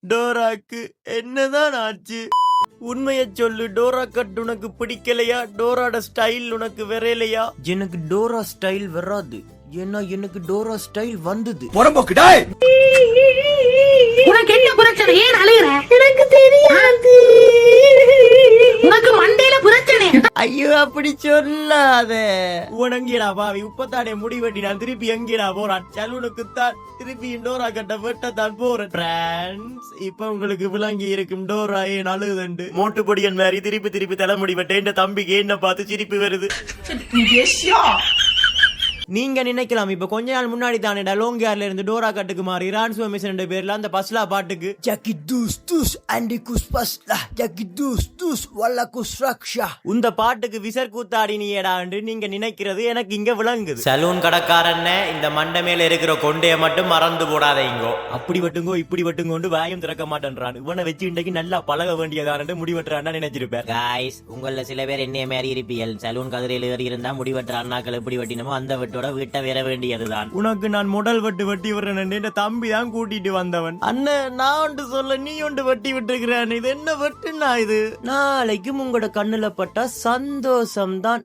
டோராக்கு என்னதான் ஆச்சு? உண்மைய சொல்லு, டோரா கட் உனக்கு பிடிக்கலையா? டோராட ஸ்டைல் உனக்கு வரையலையா? எனக்கு டோரா ஸ்டைல் வராது, ஏன்னா எனக்கு டோரா ஸ்டைல் வந்தது. உனக்கு என்ன பிரச்சனை? ஏன் அழுகுற? எனக்கு தெரியாது. உனக்கு மண்டையில பிரச்சனை. ஐயோ அப்படி சொல்லாத. உனங்கடா பாவி, உப்பத்தானே முடி வெட்டி நான் திருப்பி எங்கடா போறான்? சலூனுக்கு தான் திருப்பி டோரா கட்ட வெட்டத்தான் போறேன். ஃப்ரெண்ட்ஸ், இப்ப உங்களுக்கு விளங்கி இருக்கும் டோரா ஏன் அழுகுதுண்டு. மோட்டு பொடியன் மாதிரி திருப்பி திருப்பி தலைமுடி வெட்ட இந்த தம்பிக்கு என்ன பார்த்து சிரிப்பு வருது. நீங்க நினைக்கலாம், இப்ப கொஞ்ச நாள் முன்னாடி தானே லோங்கியார்ல இருந்து டோரா கட்டுக்கு மாறி டிரான்ஸ்ஃபர்மேஷன் பேர்ல அந்த பஸ்லா பாட்டுக்கு ஜக்கி தூஸ் தூஸ் ஆண்டி குஸ் பஸ்லா ஜக்கி தூஸ் தூஸ் வல்ல குஸ் ரக்ஷா இந்த பாட்டுக்கு விசர் கூத்தாடி நீடாண்டு நீங்க நினைக்கிறது எனக்கு இங்க விளங்குது. சலூன் கடைக்காரன் இந்த மண்டை மேல இருக்கிற கொண்டைய மட்டும் மறந்து போடாதீங்கோ. அப்படி வெட்டுங்கோ இப்படி வெட்டுங்கோண்டு வாயும் திறக்க மாட்டேன்றான். இவனை வச்சு இன்றைக்கு நல்லா பழக வேண்டியதாரண்டு முடிவெட்டுறான்னு நினைச்சிருப்பேன். காய்ஸ், உங்கள சில பேர் என்னைய மாதிரி இருப்பீர்கள். சலூன் கதிரையில் ஏறி இருந்தா முடிவெட்டுற அண்ணாக்கள் எப்படி வெட்டினமோ அந்த வெட்டு வீட்டை வேற வேண்டியதுதான். உனக்கு நான் முதல் வெட்டு வெட்டி விடுறேன், தம்பி தான் கூட்டிட்டு வந்தவன். அண்ணன், நான் ஒன்று சொல்ல நீ ஒன்று வெட்டி விட்டுருக்கிறேன். இது என்ன வெட்டுனா இது? நாளைக்கும் உங்களோட கண்ணுல பட்டா சந்தோஷம் தான்.